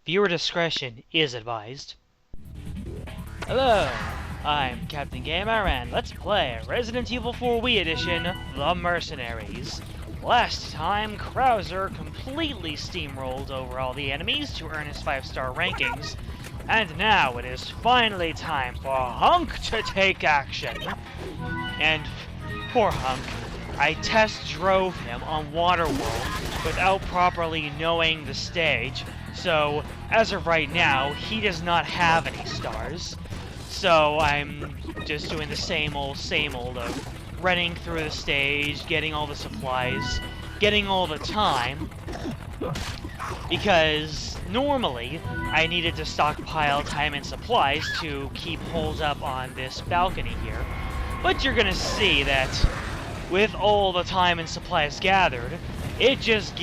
Viewer discretion is advised. Hello, I'm Captain Gamer, and let's play Resident Evil 4 Wii Edition, The Mercenaries. Last time, Krauser completely steamrolled over all the enemies to earn his 5-star rankings, and now it is finally time for HUNK to take action. And poor HUNK, I test drove him on Waterworld without properly knowing the stage, so as of right now, he does not have any stars. So I'm just doing the same old of running through the stage, getting all the supplies, getting all the time, because normally I needed to stockpile time and supplies to keep holed up on this balcony here. But you're gonna see that with all the time and supplies gathered, it just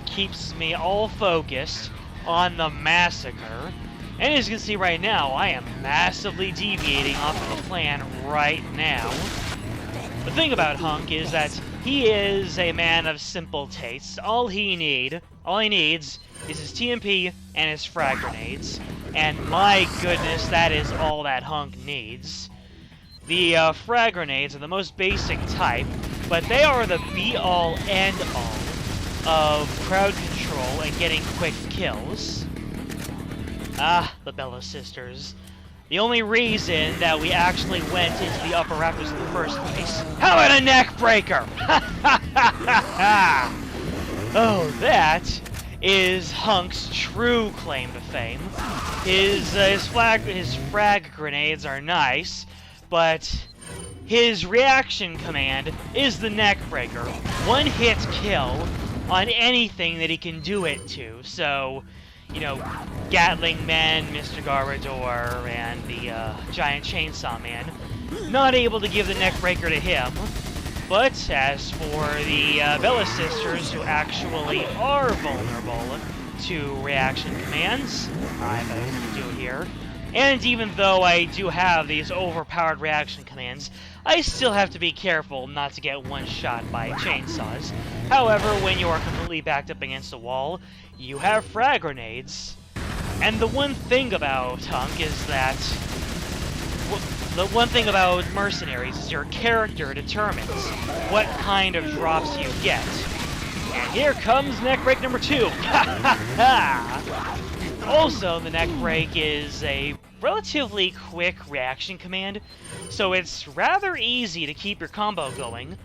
keeps me all focused on the massacre. And as you can see right now, I am massively deviating off of the plan right now. The thing about HUNK is that he is a man of simple tastes. All he needs is his TMP and his frag grenades. And my goodness, that is all that HUNK needs. The frag grenades are the most basic type, but they are the be-all, end-all of crowd control and getting quick kills. Ah, the Bella sisters. The only reason that we actually went into the upper rafters in the first place. How about a neck breaker? Oh, that is HUNK's true claim to fame. His frag grenades are nice, but his reaction command is the neck breaker. One hit kill on anything that he can do it to. So, you know, Gatling Men, Mr. Garbador, and the Giant Chainsaw Man, not able to give the neck breaker to him. But as for the Bella sisters, who actually are vulnerable to reaction commands, I have a do here. And even though I do have these overpowered reaction commands, I still have to be careful not to get one-shot by chainsaws. However, when you are completely backed up against a wall, you have frag grenades. And the one thing about HUNK is that... the one thing about Mercenaries is your character determines what kind of drops you get. And here comes neck break number 2! Also, the neck break is a relatively quick reaction command, so it's rather easy to keep your combo going.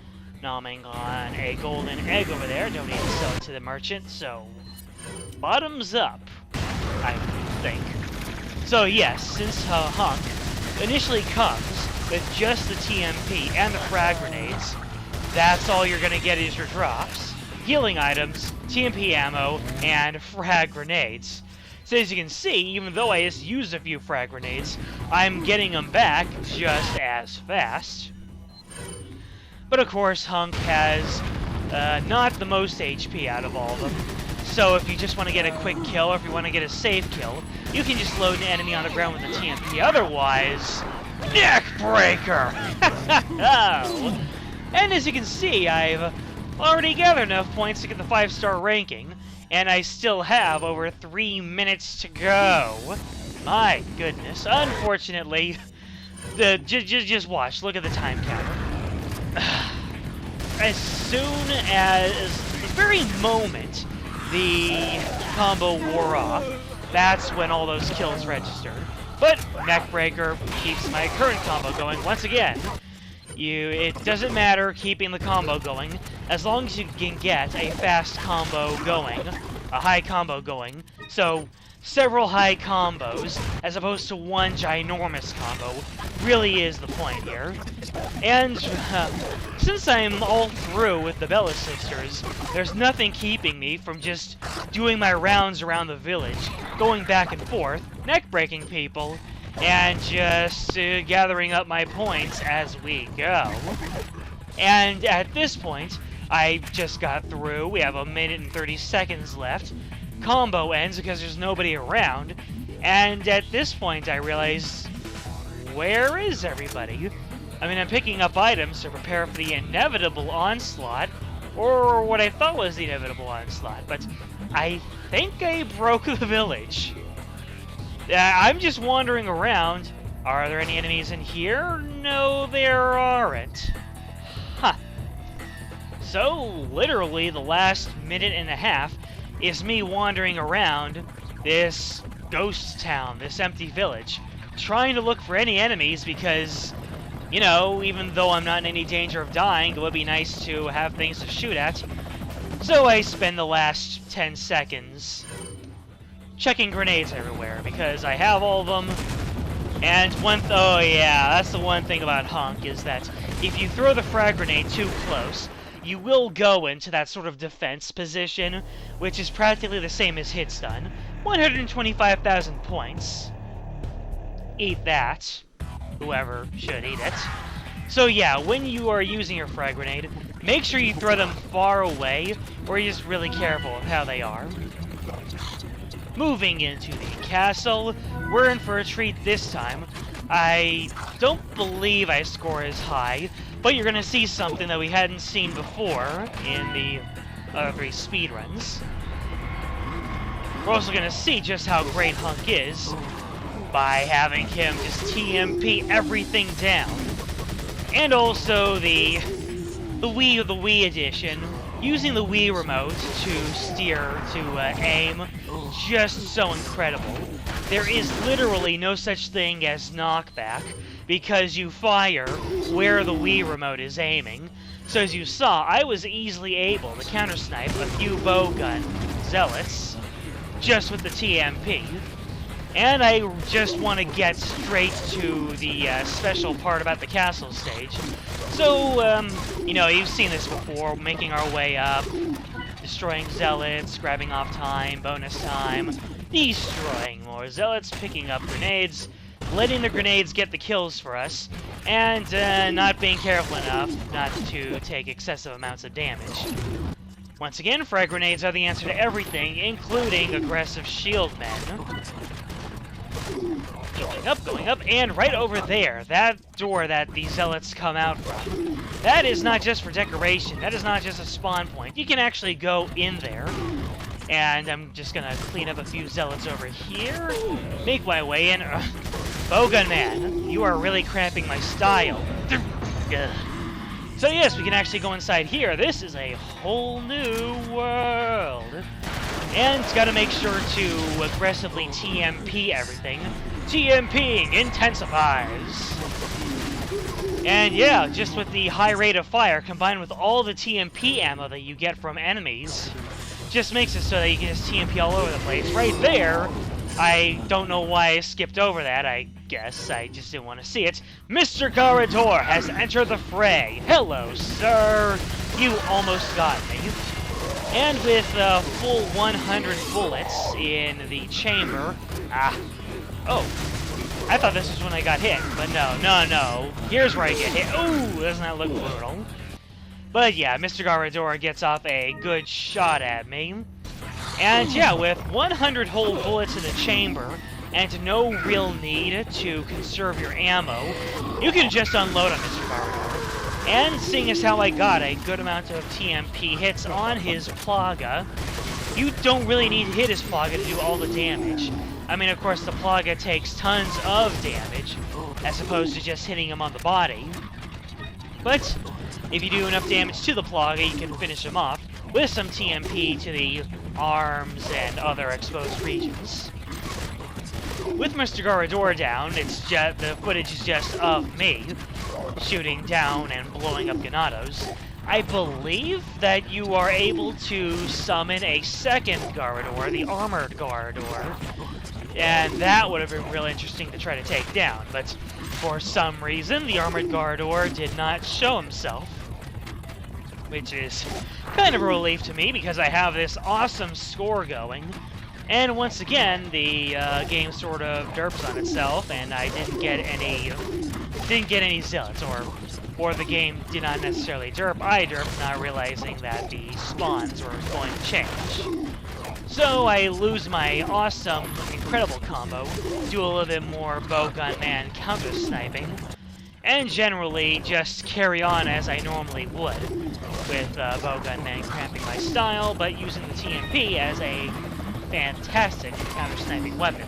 Nomming on a golden egg over there, don't need to sell it to the merchant, so bottoms up, I think. So yes, since HUNK initially comes with just the TMP and the frag grenades, that's all you're gonna get is your drops, healing items, TMP ammo, and frag grenades. So as you can see, even though I just used a few frag grenades, I'm getting them back just as fast. But of course, HUNK has not the most HP out of all of them. So if you just want to get a quick kill, or if you want to get a safe kill, you can just load an enemy on the ground with a TMP. Otherwise, neck breaker! And as you can see, I've already gathered enough points to get the 5-star ranking, and I still have over 3 minutes to go. My goodness. Unfortunately, just watch. Look at the time counter. As soon as the very moment the combo wore off, that's when all those kills registered. But Neckbreaker keeps my current combo going once again. It doesn't matter keeping the combo going, as long as you can get a fast combo going, a high combo going. So, several high combos, as opposed to one ginormous combo, really is the point here. And since I'm all through with the Bella sisters, there's nothing keeping me from just doing my rounds around the village, going back and forth, neck-breaking people, and just gathering up my points as we go. And at this point, I just got through. We have 1 minute and 30 seconds left. Combo ends because there's nobody around. And at this point, I realize, where is everybody? I mean, I'm picking up items to prepare for the inevitable onslaught, or what I thought was the inevitable onslaught, but I think I broke the village. I'm just wandering around. Are there any enemies in here? No, there aren't. Huh. So, literally, the last minute and a half is me wandering around this ghost town, this empty village, trying to look for any enemies because, you know, even though I'm not in any danger of dying, it would be nice to have things to shoot at. So I spend the last 10 seconds checking grenades everywhere because I have all of them. And oh yeah, that's the one thing about HUNK is that if you throw the frag grenade too close, you will go into that sort of defense position, which is practically the same as hit stun. 125,000 points. Eat that. Whoever should eat it. So yeah, when you are using your frag grenade, make sure you throw them far away, or you're just really careful of how they are. Moving into the castle, we're in for a treat this time. I don't believe I score as high, but you're going to see something that we hadn't seen before in the other 3 speedruns. We're also going to see just how great HUNK is by having him just TMP everything down. And also the Wii edition, using the Wii remote to steer, to aim, just so incredible. There is literally no such thing as knockback, because you fire where the Wii remote is aiming. So as you saw, I was easily able to counter-snipe a few bowgun zealots just with the TMP. And I just want to get straight to the special part about the castle stage. So, you know, you've seen this before, making our way up, destroying zealots, grabbing off time, bonus time, destroying more zealots, picking up grenades, letting the grenades get the kills for us, and not being careful enough not to take excessive amounts of damage. Once again, frag grenades are the answer to everything, including aggressive shield men. Going up, and right over there, that door that the zealots come out from, that is not just for decoration, that is not just a spawn point. You can actually go in there, and I'm just gonna clean up a few zealots over here, make my way in. Bowgun man, you are really cramping my style. So yes, we can actually go inside here. This is a whole new world. And it's got to make sure to aggressively TMP everything. TMPing intensifies. And yeah, just with the high rate of fire combined with all the TMP ammo that you get from enemies, just makes it so that you can just TMP all over the place. Right there, I don't know why I skipped over that. I guess I just didn't want to see it. Mr. Garador has entered the fray. Hello, sir. You almost got me. And with full 100 bullets in the chamber... Oh. I thought this was when I got hit, but no. Here's where I get hit. Ooh, doesn't that look brutal? But yeah, Mr. Garador gets off a good shot at me. And yeah, with 100 whole bullets in the chamber, and no real need to conserve your ammo, you can just unload on Mr. Garador. And seeing as how I got a good amount of TMP hits on his Plaga, you don't really need to hit his Plaga to do all the damage. I mean, of course, the Plaga takes tons of damage, as opposed to just hitting him on the body. But if you do enough damage to the Plaga, you can finish him off with some TMP to the arms and other exposed regions. With Mr. Garador down, it's just the footage is just of me shooting down and blowing up Ganados. I believe that you are able to summon a second Garador, the armored Garador, and that would have been real interesting to try to take down, but for some reason the armored Garador did not show himself, which is kind of a relief to me because I have this awesome score going. And once again, the game sort of derps on itself, and I didn't get any zealots, or the game did not necessarily derp. I derped, not realizing that the spawns were going to change. So I lose my awesome, incredible combo, do a little bit more bowgun man counter sniping, and generally just carry on as I normally would, with Bowgun Man cramping my style, but using the TMP as a fantastic counter-sniping weapon.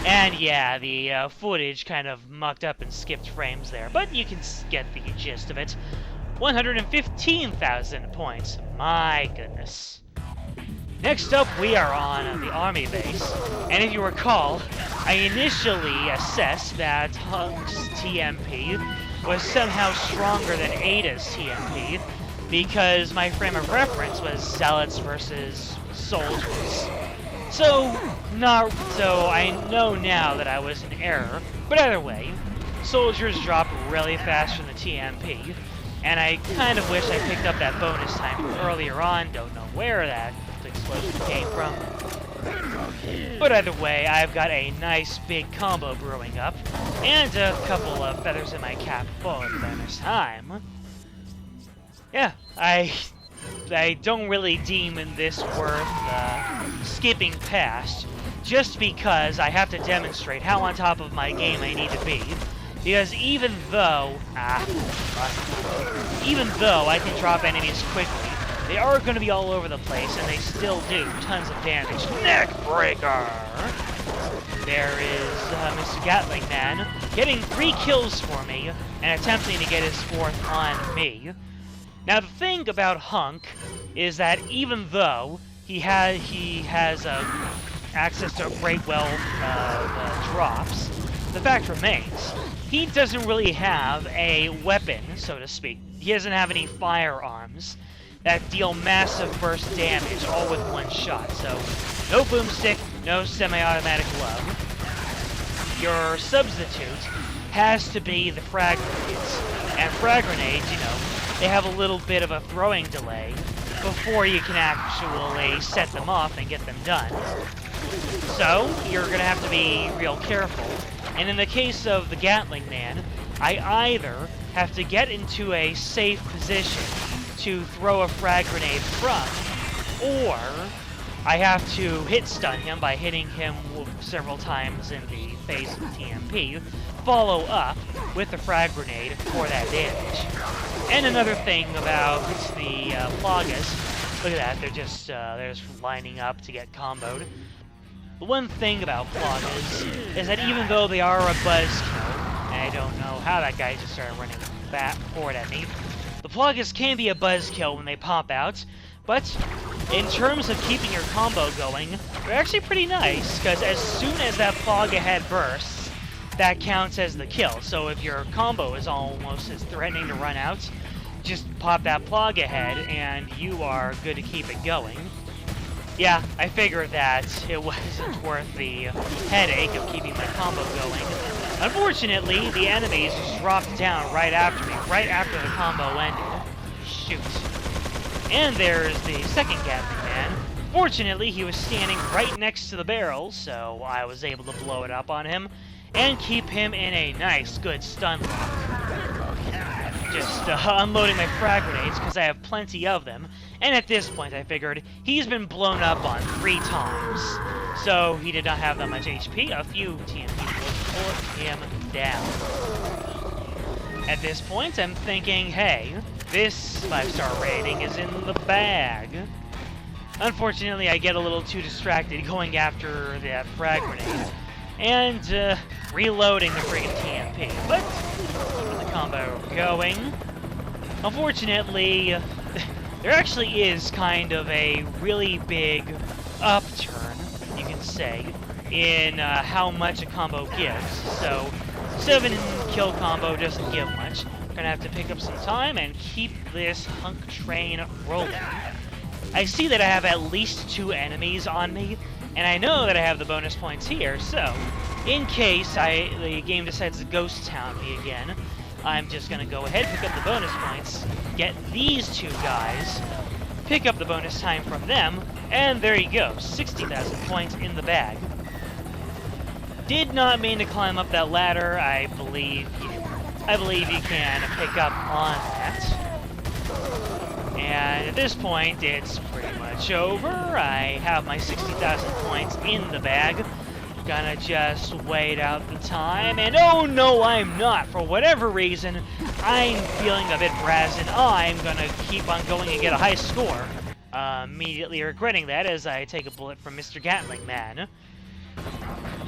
And yeah, the footage kind of mucked up and skipped frames there, but you can get the gist of it. 115,000 points, my goodness. Next up, we are on the army base, and if you recall, I initially assessed that HUNK's TMP was somehow stronger than Ada's TMP, because my frame of reference was Zealots versus Soldiers. So I know now that I was in error, but either way, Soldiers drop really fast from the TMP, and I kind of wish I picked up that bonus time from earlier on, don't know where that explosion came from. But either way, I've got a nice big combo brewing up, and a couple of feathers in my cap for bonus time. Yeah, I don't really deem this worth skipping past, just because I have to demonstrate how on top of my game I need to be. Because even though I can drop enemies quickly, they are going to be all over the place, and they still do tons of damage. Neckbreaker! There is Mr. Gatling Man getting 3 kills for me, and attempting to get his 4th on me. Now, the thing about HUNK is that even though he has access to great drops, the fact remains, he doesn't really have a weapon, so to speak. He doesn't have any firearms that deal massive burst damage, all with one shot. So, no boomstick, no semi-automatic love. Your substitute has to be the frag grenades. And frag grenades, you know, they have a little bit of a throwing delay before you can actually set them off and get them done. So, you're gonna have to be real careful. And in the case of the Gatling Man, I either have to get into a safe position to throw a frag grenade from, or I have to hit stun him by hitting him several times in the face of TMP, follow up with the frag grenade for that damage. And another thing about the Plagas, look at that, they're just lining up to get comboed. The one thing about Plagas is that even though they are a buzzkill, and I don't know how that guy just started running back forward at me, the Plagas can be a buzzkill when they pop out, but in terms of keeping your combo going, they're actually pretty nice, because as soon as that Plaga head bursts, that counts as the kill. So if your combo is almost as threatening to run out, just pop that Plaga head, and you are good to keep it going. Yeah, I figured that it wasn't worth the headache of keeping my combo going. Unfortunately, the enemies just dropped down right after me, right after the combo ended. Shoot. And there's the second Gatling Man. Fortunately, he was standing right next to the barrel, so I was able to blow it up on him and keep him in a nice, good stun lock. Just unloading my frag grenades, because I have plenty of them. And at this point, I figured he's been blown up on 3 times. So he did not have that much HP. A few TMP will put him down. At this point, I'm thinking, hey, this 5-star rating is in the bag. Unfortunately, I get a little too distracted going after that frag grenade and reloading the friggin' TMP. But keeping the combo going. Unfortunately, there actually is kind of a really big upturn, you can say, in how much a combo gives. So, 7 kill combo doesn't give much. Gonna have to pick up some time and keep this HUNK train rolling. I see that I have at least 2 enemies on me, and I know that I have the bonus points here, so in case the game decides to ghost town me again, I'm just gonna go ahead, pick up the bonus points, get these 2 guys, pick up the bonus time from them, and there you go, 60,000 points in the bag. Did not mean to climb up that ladder. I believe you can pick up on that. And at this point, it's pretty much over. I have my 60,000 points in the bag. Gonna just wait out the time, and oh no, I'm not. For whatever reason, I'm feeling a bit brazen. I'm gonna keep on going and get a high score. Immediately regretting that as I take a bullet from Mr. Gatling Man.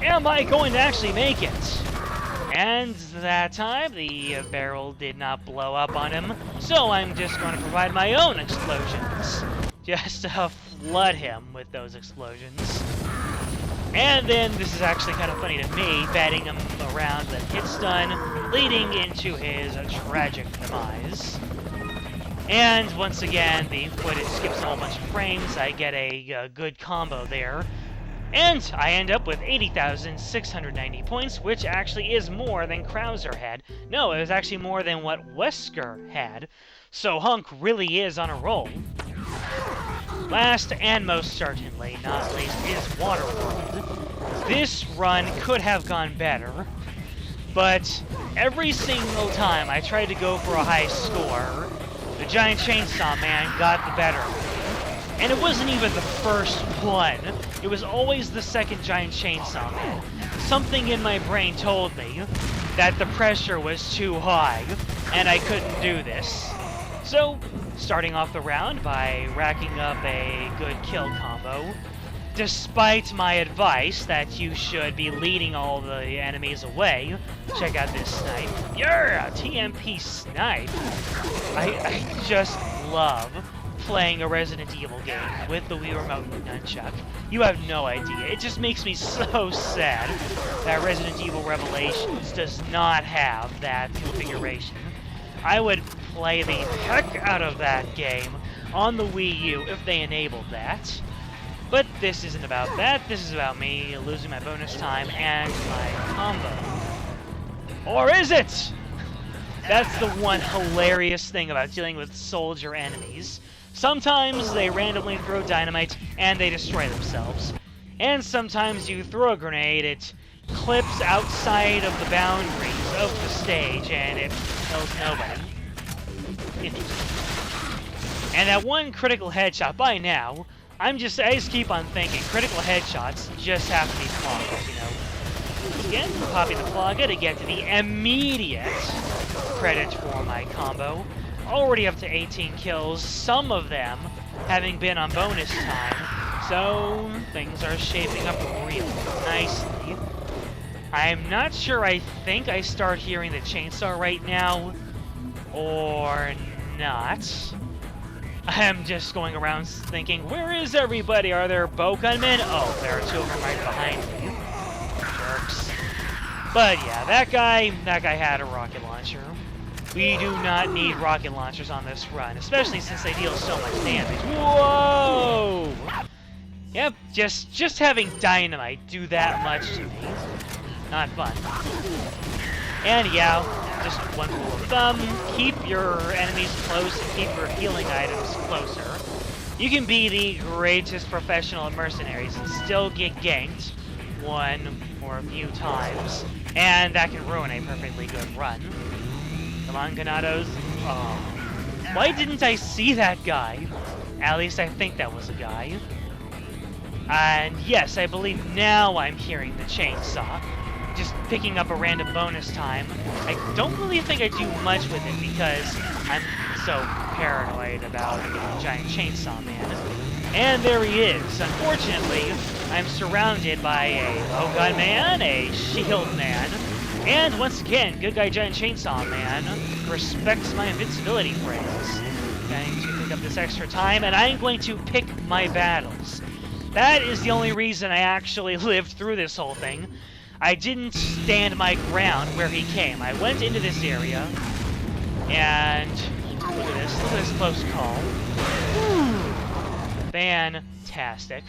Am I going to actually make it? And that time, the barrel did not blow up on him, so I'm just going to provide my own explosions, just to flood him with those explosions. And then, this is actually kind of funny to me, batting him around the hit stun, leading into his tragic demise. And once again, the footage skips a whole bunch of frames. I get a good combo there. And I end up with 80,690 points, which actually is more than Krauser had. No, it was actually more than what Wesker had. So Hunk really is on a roll. Last and most certainly, not least, is Waterworld. This run could have gone better, but every single time I tried to go for a high score, the Giant Chainsaw Man got the better of me. And it wasn't even the first one. It was always the second Giant Chainsaw Man. Something in my brain told me that the pressure was too high, and I couldn't do this. So, starting off the round by racking up a good kill combo, despite my advice that you should be leading all the enemies away, check out this snipe. Yeah, TMP snipe. I just love playing a Resident Evil game with the Wii Remote and Nunchuck. You have no idea. It just makes me so sad that Resident Evil Revelations does not have that configuration. I would play the heck out of that game on the Wii U if they enabled that. But this isn't about that. This is about me losing my bonus time and my combo. Or is it? That's the one hilarious thing about dealing with soldier enemies. Sometimes they randomly throw dynamite and they destroy themselves. And sometimes you throw a grenade, it clips outside of the boundaries of the stage and it kills nobody. Interesting. And that one critical headshot, by now, I just keep on thinking, critical headshots just have to be flawless, you know. Again, popping the Plaga to get to the immediate credit for my combo. Already up to 18 kills, some of them having been on bonus time, so things are shaping up real nicely. I'm not sure, I think I start hearing the chainsaw right now, or not. I'm just going around thinking, where is everybody? Are there bow gunmen? Oh, there are two of them right behind me. Jerks. But yeah, that guy had a rocket launcher. We do not need rocket launchers on this run, especially since they deal so much damage. Whoa! Yep, just having dynamite do that much to me. Not fun. And yeah, just one rule of thumb, keep your enemies close and keep your healing items closer. You can be the greatest professional at Mercenaries and still get ganked one or a few times, and that can ruin a perfectly good run. Come on, Ganados. Oh. Why didn't I see that guy? At least I think that was a guy. And yes, I believe now I'm hearing the chainsaw. Just picking up a random bonus time. I don't really think I do much with it because I'm so paranoid about a giant chainsaw man. And there he is. Unfortunately, I'm surrounded by a bowgun man, a shield man, and once again, good guy giant chainsaw man respects my invincibility frames. Going to pick up this extra time, and I'm going to pick my battles. That is the only reason I actually lived through this whole thing. I didn't stand my ground where he came. I went into this area, and look at this close call. Whew. Fantastic.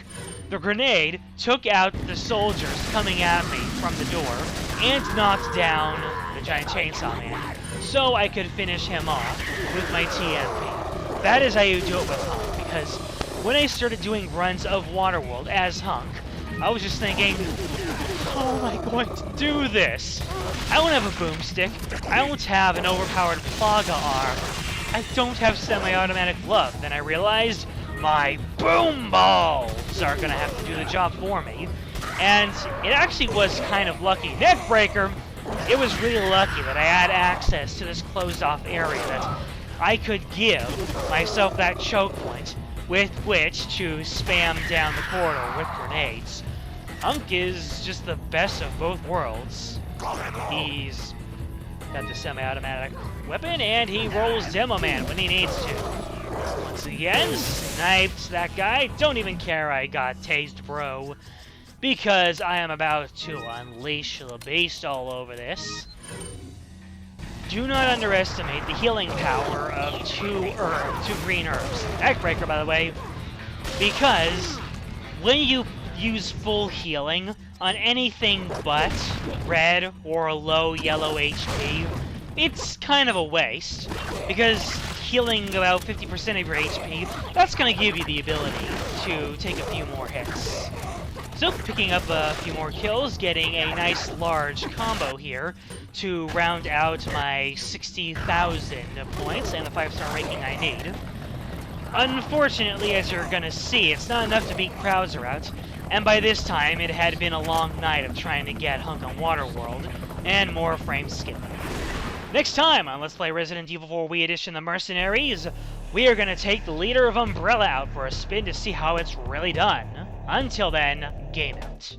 The grenade took out the soldiers coming at me from the door and knocked down the giant chainsaw man, so I could finish him off with my TMP. That is how you do it with Hunk, because when I started doing runs of Waterworld as Hunk, I was just thinking, how am I going to do this? I don't have a boomstick. I don't have an overpowered Plaga arm. I don't have semi-automatic glove. Then I realized my boom balls are gonna have to do the job for me. And it actually was kind of lucky. Neckbreaker, it was really lucky that I had access to this closed-off area, that I could give myself that choke point with which to spam down the corridor with grenades. HUNK is just the best of both worlds. He's got the semi-automatic weapon, and he rolls Demo Man when he needs to. Once again, sniped that guy. Don't even care I got tased, bro, because I am about to unleash the beast all over this. Do not underestimate the healing power of two green herbs. Neckbreaker, by the way, because when you use full healing on anything but red or low yellow HP, it's kind of a waste, because healing about 50% of your HP, that's going to give you the ability to take a few more hits. So, picking up a few more kills, getting a nice large combo here to round out my 60,000 points and the 5-star ranking I need. Unfortunately, as you're gonna see, it's not enough to beat Krauser out, and by this time it had been a long night of trying to get HUNK on Waterworld, and more frame skipping. Next time on Let's Play Resident Evil 4 Wii Edition The Mercenaries, we are gonna take the leader of Umbrella out for a spin to see how it's really done. Until then, game out.